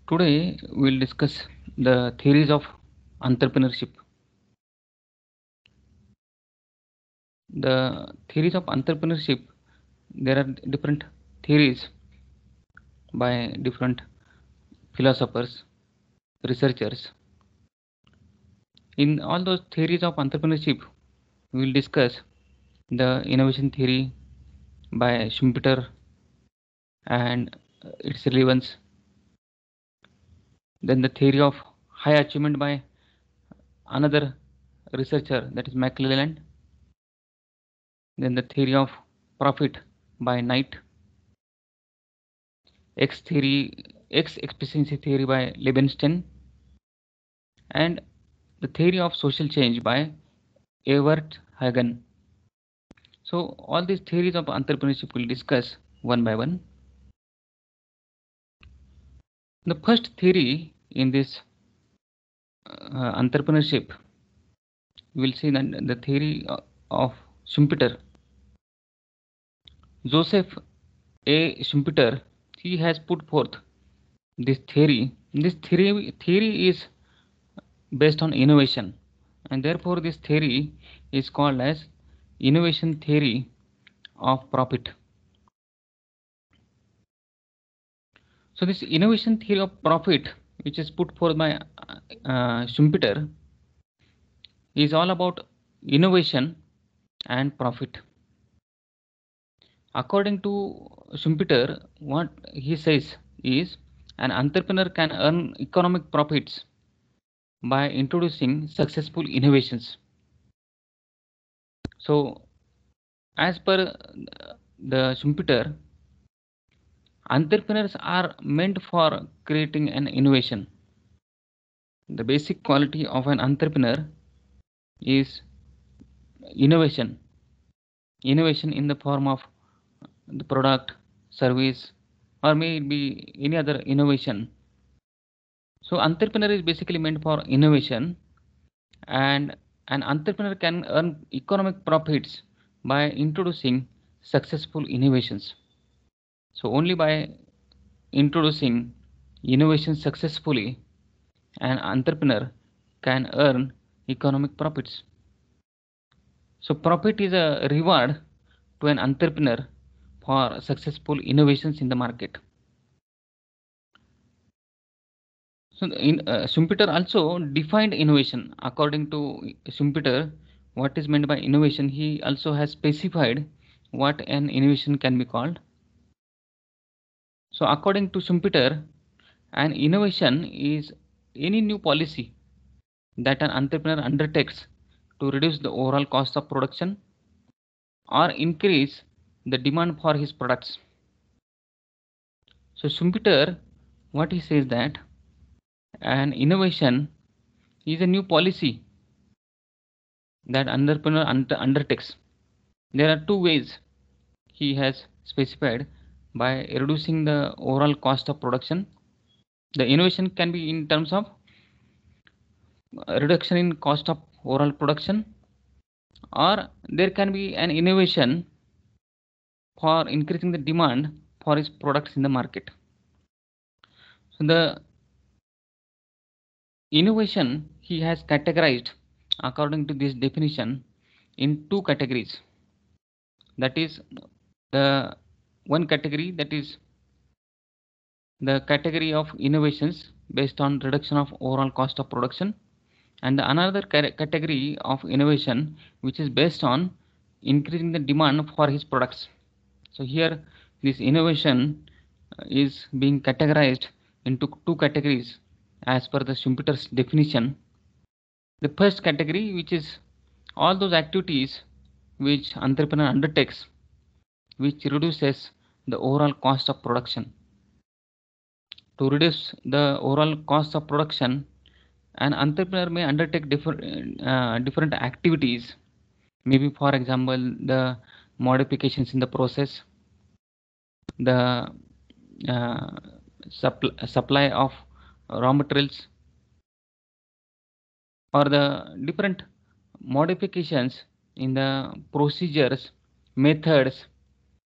Today we'll discuss the theories of entrepreneurship. The theories of entrepreneurship, there are different theories by different philosophers, researchers. In all those theories of entrepreneurship, we will discuss the innovation theory by Schumpeter and its relevance. Then the theory of high achievement by another researcher, that is McClelland. Then the theory of profit by Knight. X efficiency theory by Liebenstein, and the theory of social change by Evert Hagen. So all these theories of entrepreneurship we'll discuss one by one. The first theory in this entrepreneurship, we'll see that the theory of Schumpeter. Joseph A. Schumpeter, he has put forth this theory. This theory is based on innovation, and therefore this theory is called as innovation theory of profit. So this innovation theory of profit, which is put forth by Schumpeter, is all about innovation and profit. According to Schumpeter, what he says is an entrepreneur can earn economic profits by introducing successful innovations. So as per the Schumpeter, entrepreneurs are meant for creating an innovation. The basic quality of an entrepreneur is innovation. Innovation in the form of the product, service, or may it be any other innovation. So entrepreneur is basically meant for innovation, and an entrepreneur can earn economic profits by introducing successful innovations. So only by introducing innovation successfully, an entrepreneur can earn economic profits. So profit is a reward to an entrepreneur for successful innovations in the market. So Schumpeter also defined innovation. According to Schumpeter, what is meant by innovation, he also has specified what an innovation can be called. So according to Schumpeter, an innovation is any new policy that an entrepreneur undertakes to reduce the overall cost of production or increase the demand for his products. So Schumpeter, what he says that an innovation is a new policy that entrepreneur undertakes. There are two ways he has specified: by reducing the overall cost of production. The innovation can be in terms of reduction in cost of overall production, or there can be an innovation for increasing the demand for his products in the market. So the innovation he has categorized according to this definition in two categories. That is, the one category, that is the category of innovations based on reduction of overall cost of production, and the another category of innovation which is based on increasing the demand for his products. So here this innovation is being categorized into two categories as per the Schumpeter's definition. The first category, which is all those activities which entrepreneur undertakes which reduces the overall cost of production. To reduce the overall cost of production, an entrepreneur may undertake different activities. Maybe, for example, the modifications in the process, the uh, supply of raw materials, or the different modifications in the procedures, methods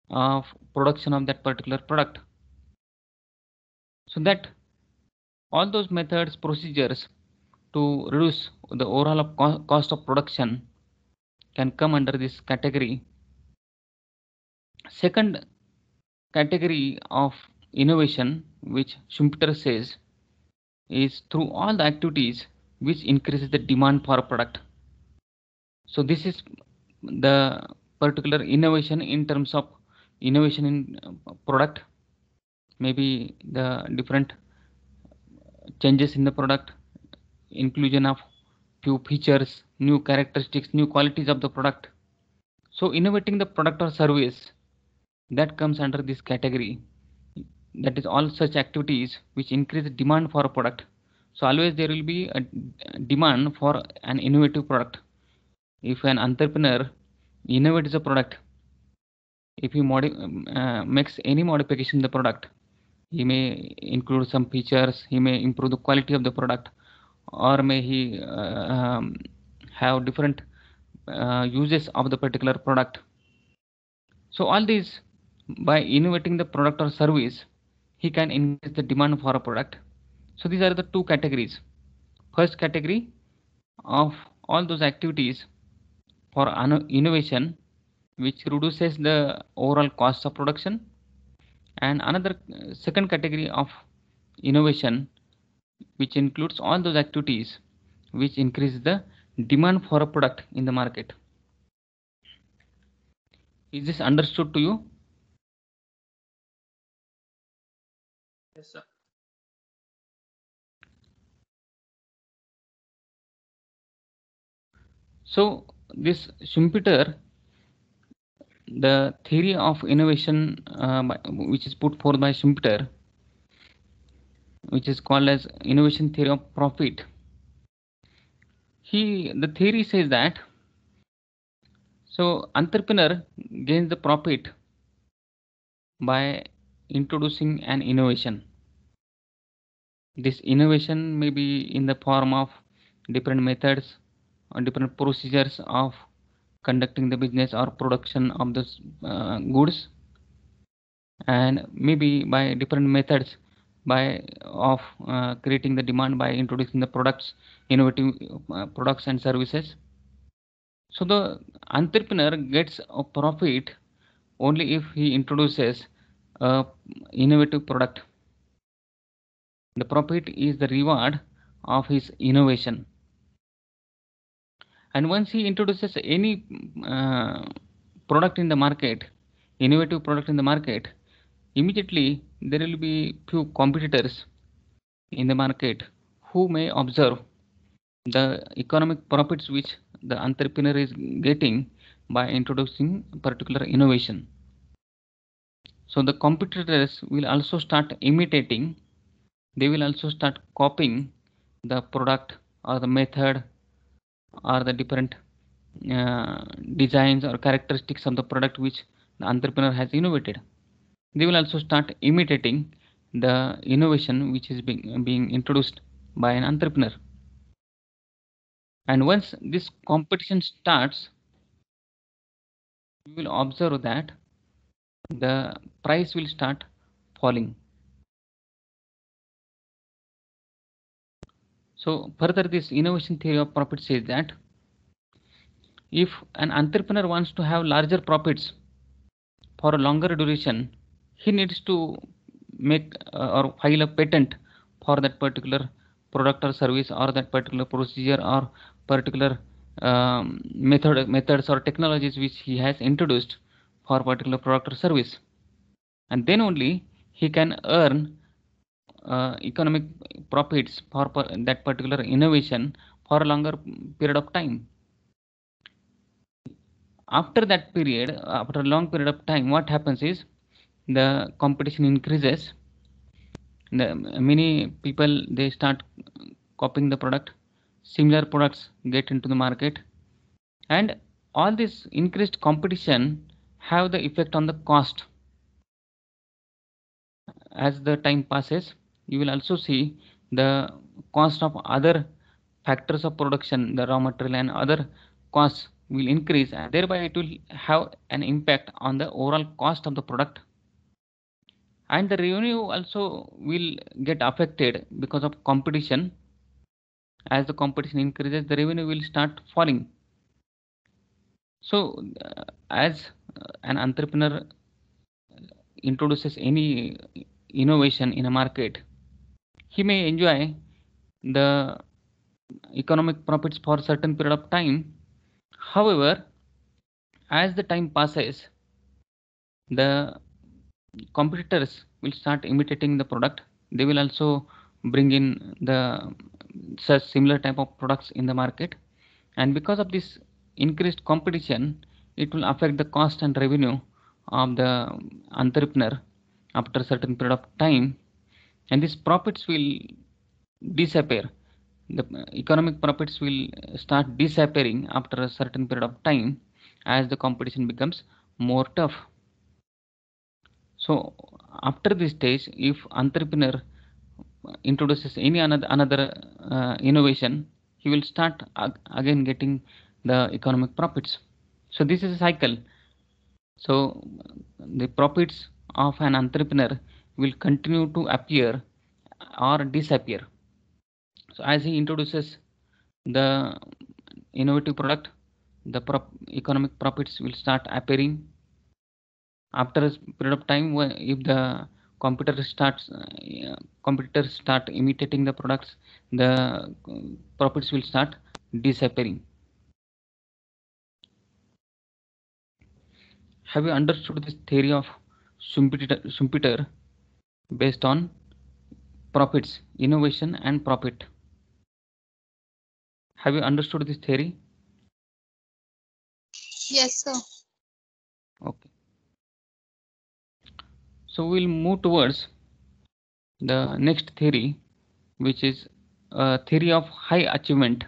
of production of that particular product. So that All those methods, procedures to reduce the overall cost of production can come under this category. Second category of innovation, which Schumpeter says, is through all the activities which increases the demand for a product. So this is the particular innovation in terms of innovation in product, maybe the different changes in the product, inclusion of few features, new characteristics, new qualities of the product. So innovating the product or service, that comes under this category. That is all such activities which increase the demand for a product. So always there will be a demand for an innovative product. If an entrepreneur innovates a product, if he makes any modification in the product, he may include some features, he may improve the quality of the product, or may he have different uses of the particular product. So all these, by innovating the product or service, he can increase the demand for a product. So these are the two categories. First category of all those activities for innovation which reduces the overall cost of production, and another second category of innovation which includes all those activities which increase the demand for a product in the market. Is this understood to you? Yes, sir. So this Schumpeter, the theory of innovation which is put forth by Schumpeter, which is called as innovation theory of profit. The theory says that so entrepreneur gains the profit by introducing an innovation. This innovation may be in the form of different methods or different procedures of conducting the business or production of the goods, and maybe by different methods of creating the demand by introducing the products, innovative products and services. So the entrepreneur gets a profit only if he introduces a innovative product. The profit is the reward of his innovation. And once he introduces any product in the market, innovative product in the market, immediately there will be few competitors in the market who may observe the economic profits which the entrepreneur is getting by introducing particular innovation. So the competitors will also start imitating, they will also start copying the product or the method or the different designs or characteristics of the product which the entrepreneur has innovated. They will also start imitating the innovation which is being introduced by an entrepreneur. And once this competition starts, you will observe that the price will start falling. So further, this innovation theory of profit says that if an entrepreneur wants to have larger profits for a longer duration, he needs to make or file a patent for that particular product or service, or that particular procedure, or particular methods or technologies which he has introduced for particular product or service, and then only he can earn economic profits for that particular innovation for a longer period of time. After that period, after a long period of time, what happens is the competition increases. Many people, they start copying the product, similar products get into the market, and all this increased competition have the effect on the cost. As the time passes, you will also see the cost of other factors of production, the raw material and other costs will increase, and thereby it will have an impact on the overall cost of the product. and the revenue also will get affected because of competition. As the competition increases, the revenue will start falling. So as an entrepreneur introduces any innovation in a market, he may enjoy the economic profits for a certain period of time. However, as the time passes, the competitors will start imitating the product. They will also bring in the such similar type of products in the market, and because of this increased competition, it will affect the cost and revenue of the entrepreneur after a certain period of time, and these profits will disappear. The economic profits will start disappearing after a certain period of time as the competition becomes more tough. So after this stage, if entrepreneur introduces any another innovation, he will start again getting the economic profits. So this is a cycle. So the profits of an entrepreneur will continue to appear or disappear. So as he introduces the innovative product, the economic profits will start appearing. After a period of time, if the competitors start imitating the products, the profits will start disappearing. Have you understood this theory of Schumpeter based on profits, innovation and profit? Have you understood this theory? Yes, sir. Okay. So we'll move towards the next theory, which is a theory of high achievement,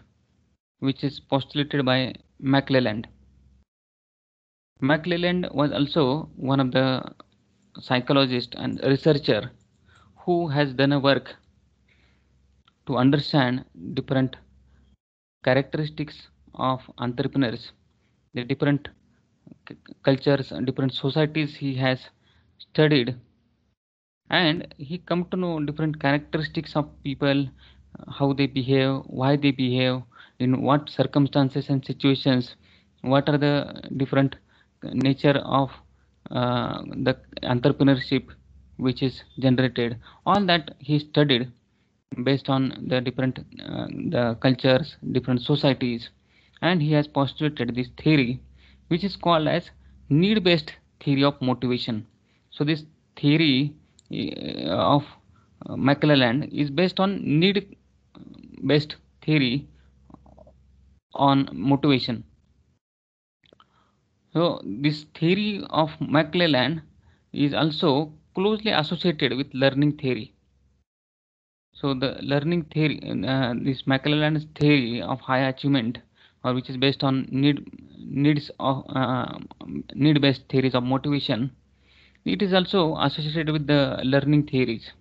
which is postulated by McClelland. McClelland was also one of the psychologists and researcher who has done a work to understand different characteristics of entrepreneurs, the different cultures and different societies he has studied, and he come to know different characteristics of people, how they behave, why they behave, in what circumstances and situations, what are the different nature of the entrepreneurship which is generated. All that he studied based on the different the cultures, different societies, and he has postulated this theory which is called as need based theory of motivation. So this theory of McClelland is based on need based theory on motivation. So this theory of McClelland is also closely associated with learning theory. So the learning theory, this McClelland's theory of high achievement, or which is based on needs of need-based theories of motivation, it is also associated with the learning theories.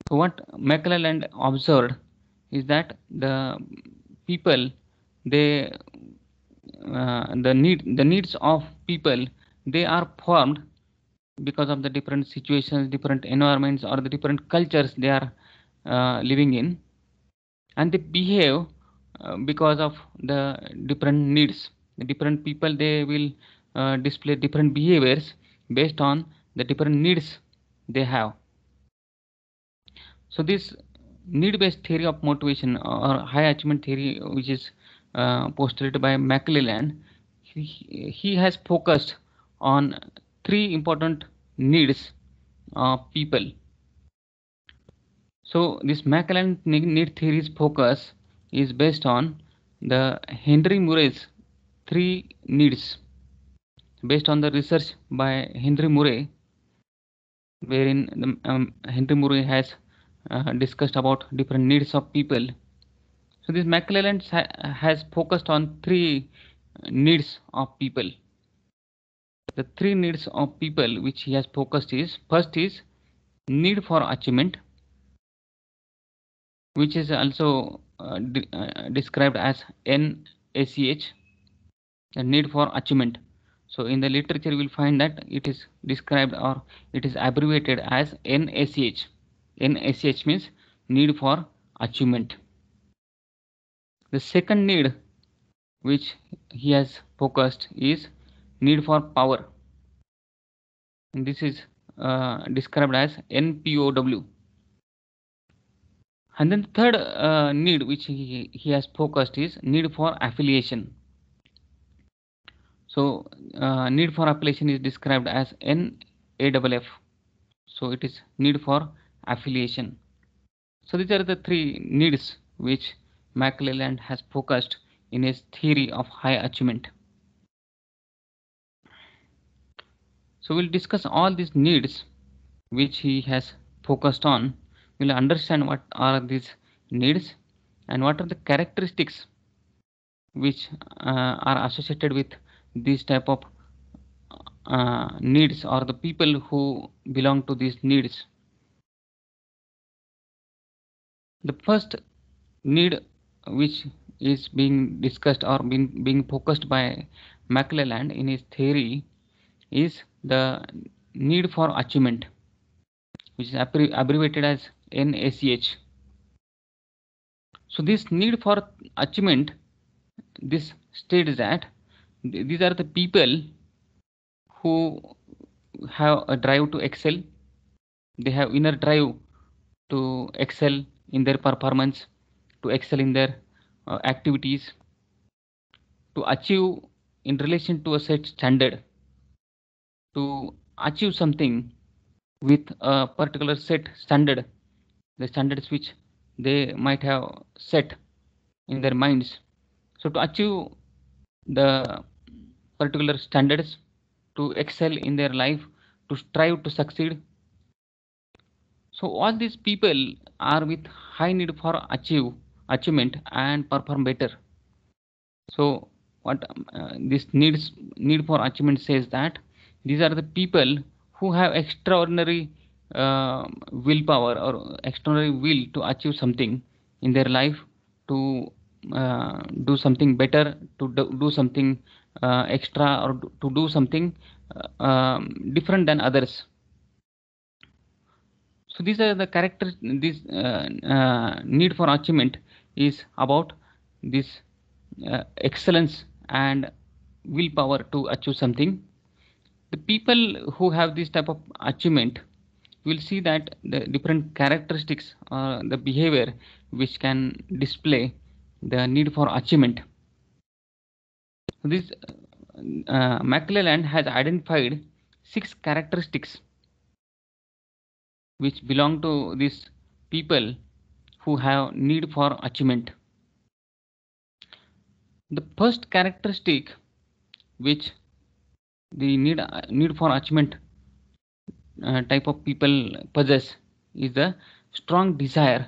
So what McClelland observed is that the people, they the needs of people, they are formed because of the different situations, different environments, or the different cultures they are living in, and they behave because of the different needs. The different people, they will display different behaviors based on the different needs they have. So this need-based theory of motivation or high achievement theory, which is postulated by McClelland, he has focused on three important needs of people. So this McClelland need theory's focus is based on the Henry Murray's three needs, based on the research by Henry Murray, wherein Henry Murray has discussed about different needs of people. So this McClelland has focused on three needs of people. The three needs of people which he has focused is, first is need for achievement, which is also described as NACH, the need for achievement. So in the literature you will find that it is described or it is abbreviated as NACH. NACH means need for achievement. The second need which he has focused is need for power, and this is described as NPOW. And then the third need which he has focused is need for affiliation. So need for affiliation is described as NAFF. So it is need for affiliation. So these are the three needs which McClelland has focused in his theory of high achievement. So we'll discuss all these needs which he has focused on. We'll understand what are these needs and what are the characteristics which are associated with this type of needs or the people who belong to these needs. The first need which is being discussed or being focused by McClelland in his theory is the need for achievement, which is abbreviated as NACH. So this need for achievement, this states that these are the people who have a drive to excel. They have inner drive to excel in their performance, to excel in their activities, to achieve in relation to a set standard, to achieve something with a particular set standard, the standards which they might have set in their minds. So to achieve the particular standards, to excel in their life, to strive to succeed. So all these people are with high need for achievement and perform better. So what this need for achievement says that these are the people who have extraordinary willpower or extraordinary will to achieve something in their life, to do something better, to do something extra, or to do something different than others. So these are the characters. This need for achievement is about this excellence and willpower to achieve something. The people who have this type of achievement will see that the different characteristics, the behavior which can display the need for achievement. This McClelland has identified 6 characteristics which belong to these people who have need for achievement. The first characteristic which the need for achievement type of people possess is the strong desire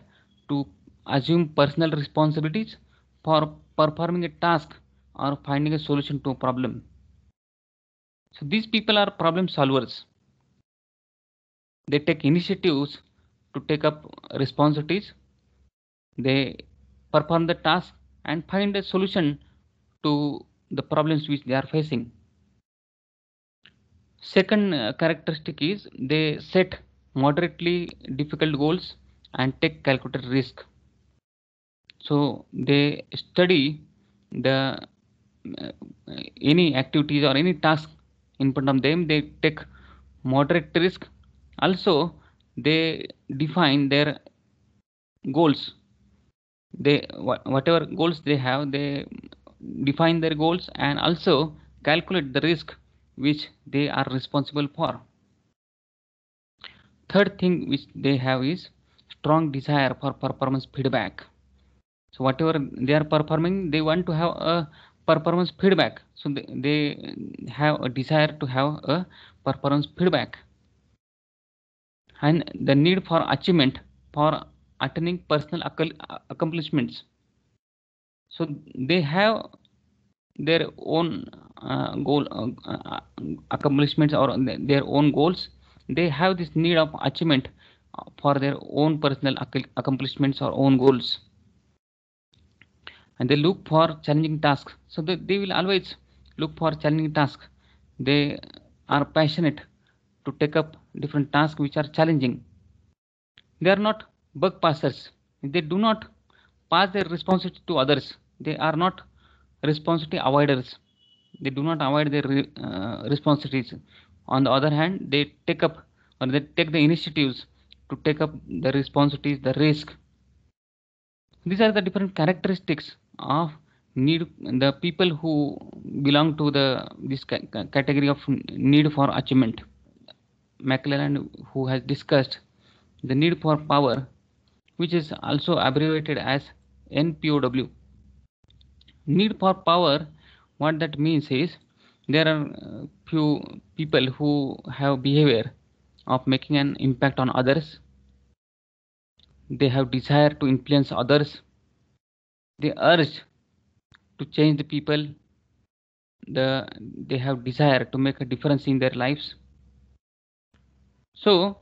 to assume personal responsibilities for performing a task or finding a solution to a problem. So these people are problem solvers. They take initiatives to take up responsibilities. They perform the task and find a solution to the problems which they are facing. Second characteristic is they set moderately difficult goals and take calculated risk. So they study the any activities or any task in front of them. They take moderate risk. Also, they define their goals. They whatever goals they have, they define their goals and also calculate the risk which they are responsible for. Third thing which they have is strong desire for performance feedback. So whatever they are performing, they want to have a performance feedback. So they have a desire to have a performance feedback. And the need for achievement for attaining personal accomplishments. So they have their own goal accomplishments or their own goals. They have this need of achievement for their own personal accomplishments or own goals, and they look for challenging tasks. So they will always look for challenging tasks. They are passionate to take up different tasks which are challenging. They are not bug passers. They do not pass their responsibility to others. They are not responsibility avoiders. They do not avoid their responsibilities. On the other hand, they take up or they take the initiatives to take up the responsibilities, the risk. These are the different characteristics of need, the people who belong to the this category of need for achievement. McClellan, who has discussed the need for power, which is also abbreviated as NPOW. Need for power, what that means is there are few people who have behavior of making an impact on others. They have desire to influence others. They urge to change the people. They have desire to make a difference in their lives. So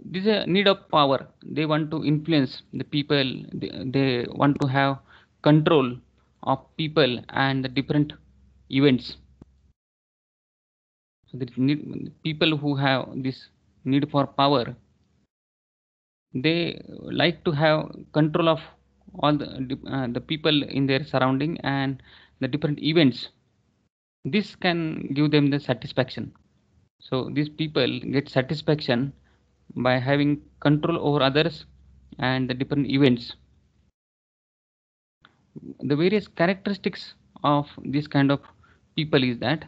this is a need of power. They want to influence the people. They want to have control of people and the different events. So the need, people who have this need for power, they like to have control of all the people in their surrounding and the different events. This can give them the satisfaction. So these people get satisfaction by having control over others and the different events. The various characteristics of this kind of people is that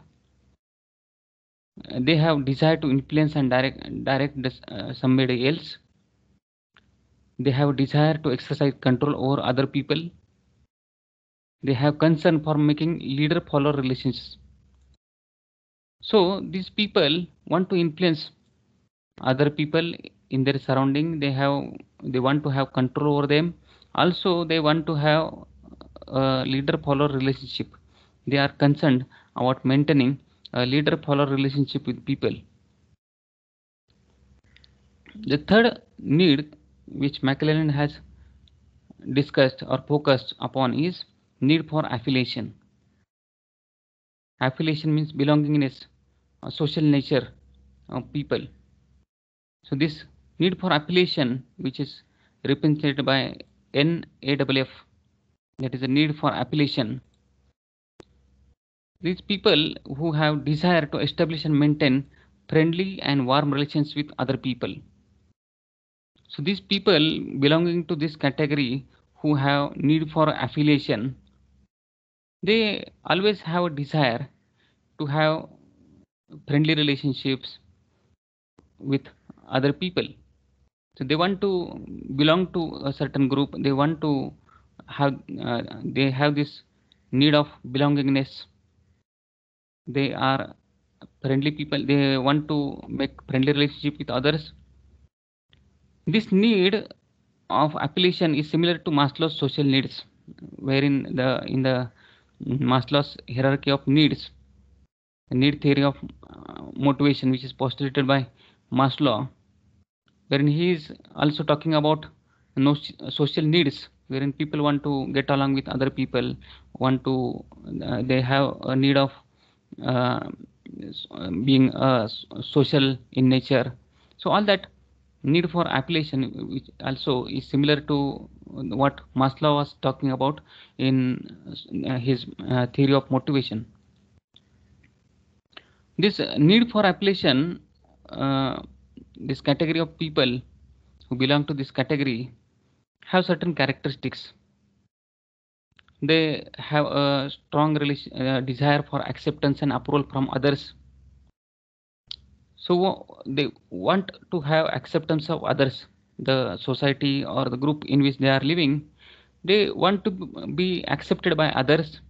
they have desire to influence and direct somebody else. They have desire to exercise control over other people. They have concern for making leader-follower relations. So these people want to influence other people in their surrounding. They want to have control over them. Also, they want to have a leader-follower relationship. They are concerned about maintaining a leader-follower relationship with people. The third need which McClellan has discussed or focused upon is need for affiliation. Affiliation means belongingness, a social nature of people. So this need for affiliation, which is represented by NAFF, that is a need for affiliation. These people who have desire to establish and maintain friendly and warm relations with other people. So these people belonging to this category who have need for affiliation, they always have a desire to have friendly relationships with other people. So they want to belong to a certain group. They want to have they have this need of belongingness. They are friendly people. They want to make friendly relationship with others. This need of affiliation is similar to Maslow's social needs, wherein in the Maslow's hierarchy of needs, the need theory of motivation, which is postulated by Maslow, wherein he is also talking about social needs, wherein people want to get along with other people, want to they have a need of uh, being social in nature. So all that need for affiliation, which also is similar to what Maslow was talking about in his theory of motivation. This need for affiliation, this category of people who belong to this category have certain characteristics. They have a strong desire for acceptance and approval from others. So they want to have acceptance of others, the society or the group in which they are living. They want to be accepted by others.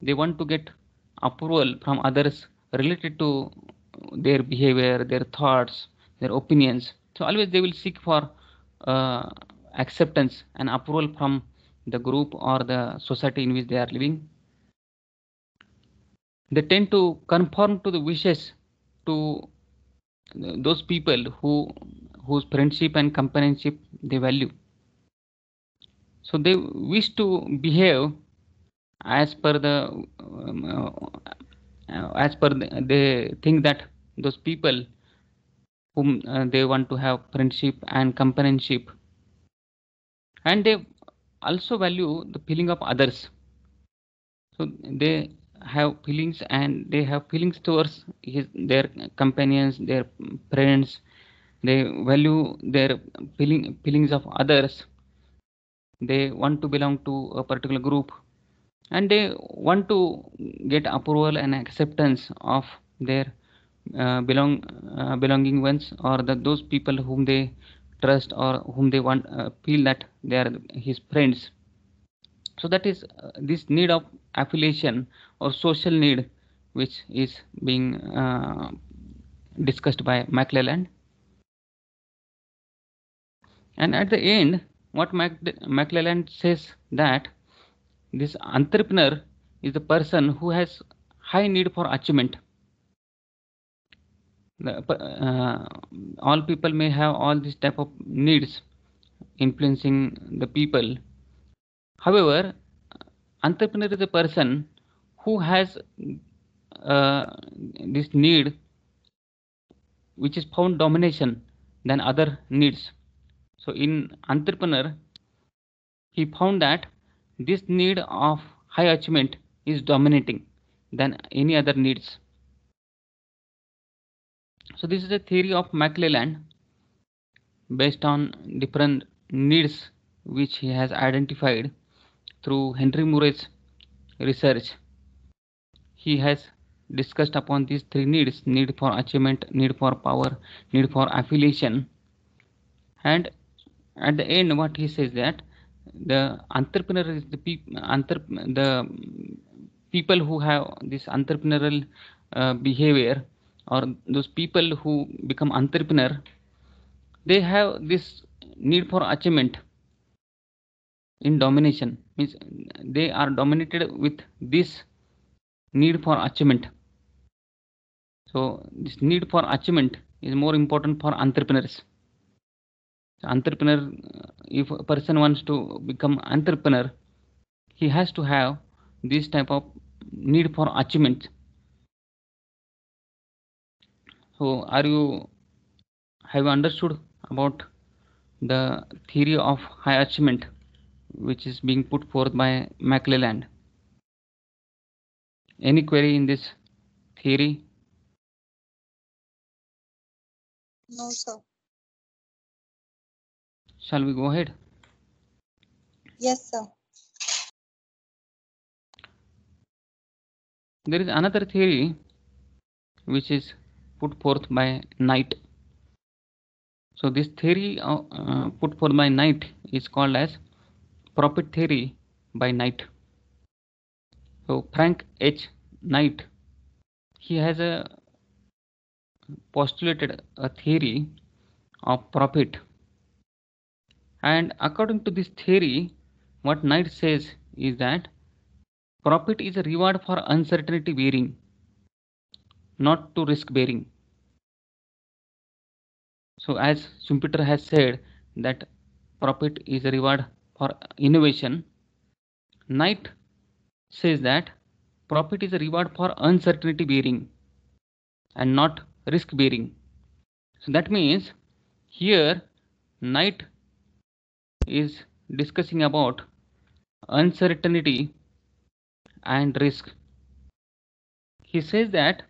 They want to get approval from others related to their behavior, their thoughts, their opinions. So always they will seek for uh, acceptance and approval from the group or the society in which they are living. They tend to conform to the wishes to those people whose friendship and companionship they value. So they wish to behave as per the as per they think that those people whom they want to have friendship and companionship, and they also value the feeling of others. So they have feelings, and they have feelings towards their companions, their friends. They value their feelings of others. They want to belong to a particular group, and they want to get approval and acceptance of their belonging ones, or those people whom they trust, or whom they want feel that they are his friends. So that is this need of affiliation or social need, which is being discussed by McClelland. And at the end, what McClelland says that this entrepreneur is the person who has high need for achievement. All people may have all these type of needs influencing the people. However, entrepreneur is a person who has this need which is found domination than other needs. So in entrepreneur, he found that this need of high achievement is dominating than any other needs. So this is a theory of McClelland based on different needs which he has identified through Henry Murray's research. He has discussed upon these three needs: need for achievement, need for power, need for affiliation. And at the end, what he says that the entrepreneur is the people who have this entrepreneurial behavior, or those people who become entrepreneur, they have this need for achievement in domination, means they are dominated with this need for achievement. So this need for achievement is more important for entrepreneurs. Entrepreneur, if a person wants to become entrepreneur, he has to have this type of need for achievement. So have you understood about the theory of high achievement which is being put forth by McClelland? Any query in this theory? No, sir. Shall we go ahead? Yes, sir. There is another theory which is put forth by Knight. So this theory put forth by Knight is called as profit theory by Knight. So Frank H. Knight, he has postulated a theory of profit, and according to this theory, what Knight says is that profit is a reward for uncertainty bearing, not to risk bearing. So as Schumpeter has said that profit is a reward for innovation, Knight says that profit is a reward for uncertainty bearing and not risk bearing. So that means here Knight is discussing about uncertainty and risk. He says that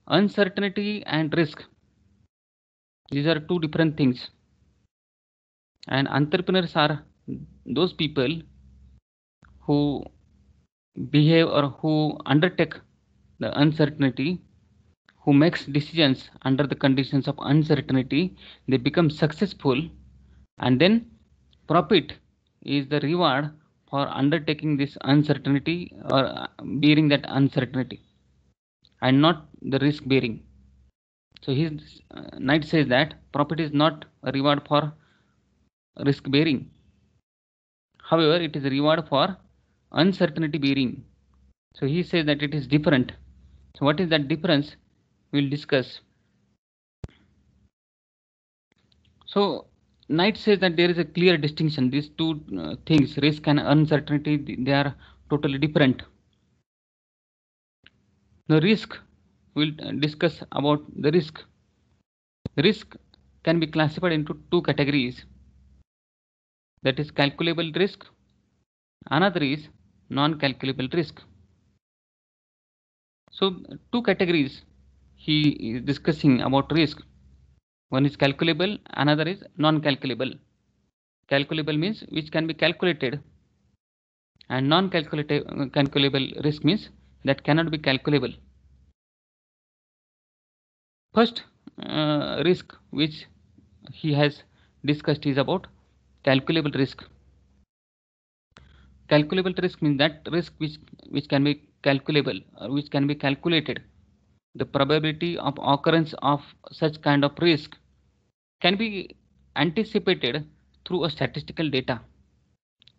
uncertainty and risk, these are two different things, and entrepreneurs are those people who behave or who undertake the uncertainty, who makes decisions under the conditions of uncertainty. They become successful, and then profit is the reward for undertaking this uncertainty or bearing that uncertainty, and not the risk bearing. So his Knight says that profit is not a reward for risk bearing. However, it is a reward for uncertainty bearing. So he says that it is different. So what is that difference? We'll discuss. So Knight says that there is a clear distinction. These two things, risk and uncertainty, they are totally different. The risk, we'll discuss about the risk. Risk can be classified into two categories. That is calculable risk. Another is non-calculable risk. So two categories he is discussing about risk. One is calculable, another is non-calculable. Calculable means which can be calculated, and non-calculable risk means that cannot be calculable. First risk which he has discussed is about calculable risk. Calculable risk means that risk which can be calculable or which can be calculated. The probability of occurrence of such kind of risk can be anticipated through a statistical data.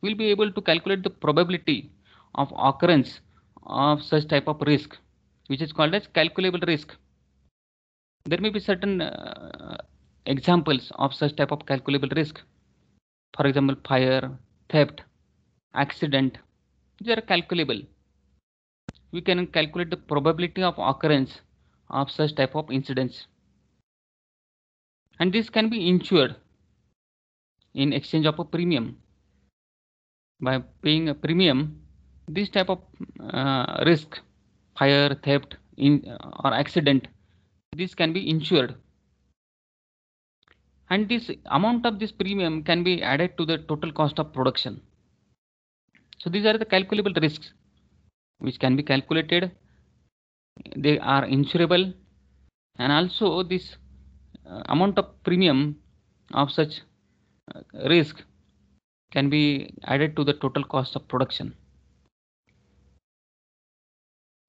We'll be able to calculate the probability of occurrence of such type of risk, which is called as calculable risk. There may be certain examples of such type of calculable risk. For example, fire, theft, accident. These are calculable. We can calculate the probability of occurrence of such type of incidents, and this can be insured in exchange of a premium. By paying a premium, this type of risk, fire, theft, or accident, this can be insured, and this amount of this premium can be added to the total cost of production. So these are the calculable risks which can be calculated. They are insurable, and also this amount of premium of such risk can be added to the total cost of production.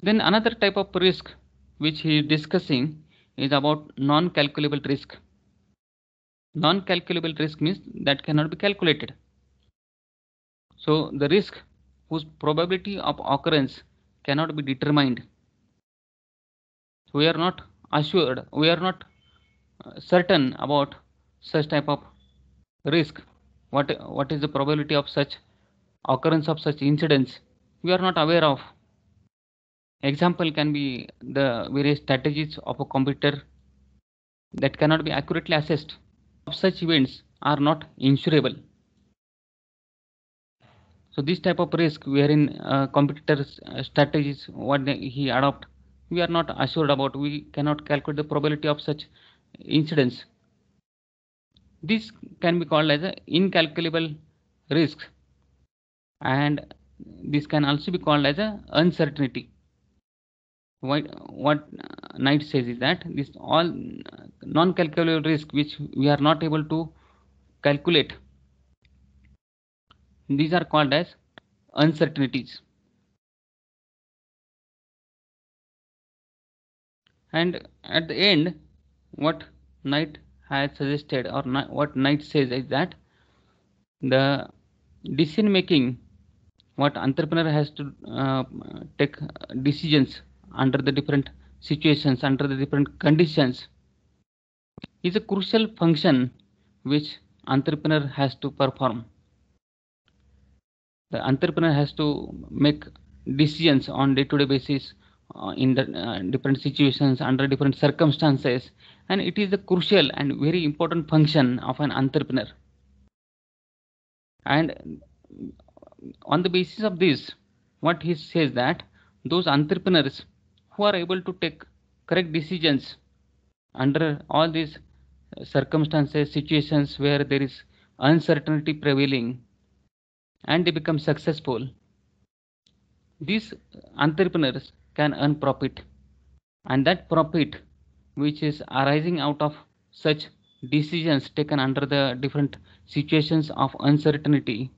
Then another type of risk which he is discussing is about non-calculable risk. Non-calculable risk means that cannot be calculated. So the risk whose probability of occurrence cannot be determined. We are not assured, we are not certain about such type of risk. What is the probability of such occurrence of such incidents? We are not aware of. Example can be the various strategies of a computer that cannot be accurately assessed. Such events are not insurable. So this type of risk wherein competitor strategies what he adopt, we are not assured about. We cannot calculate the probability of such incidents. This can be called as an incalculable risk, and this can also be called as an uncertainty. What Knight says is that this all non-calculable risk which we are not able to calculate, these are called as uncertainties. And at the end, what Knight has suggested, or what Knight says, is that the decision making, what entrepreneur has to take decisions under the different situations, under the different conditions, is a crucial function which entrepreneur has to perform. The entrepreneur has to make decisions on day-to-day basis in the different situations under different circumstances, and it is a crucial and very important function of an entrepreneur. And on the basis of this, what he says that those entrepreneurs who are able to take correct decisions under all these circumstances, situations where there is uncertainty prevailing, and they become successful, these entrepreneurs can earn profit, and that profit which is arising out of such decisions taken under the different situations of uncertainty,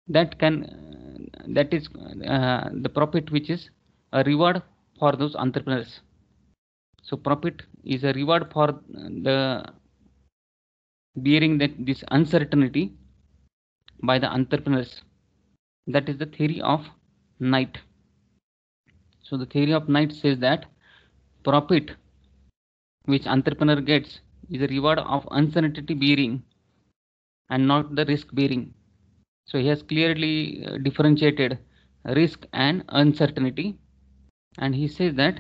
that is the profit which is a reward for those entrepreneurs. So profit is a reward for the bearing this uncertainty by the entrepreneurs. That is the theory of Knight. So the theory of Knight says that profit which entrepreneur gets is a reward of uncertainty bearing and not the risk bearing. So he has clearly differentiated risk and uncertainty. and he says that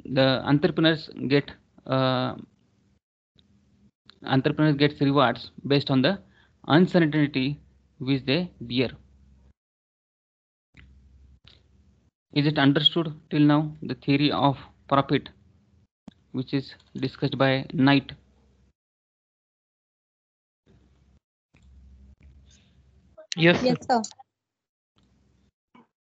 the entrepreneurs gets rewards based on the uncertainty which they bear. Is it understood till now, the theory of profit which is discussed by Knight? Yes, sir. Yes, sir.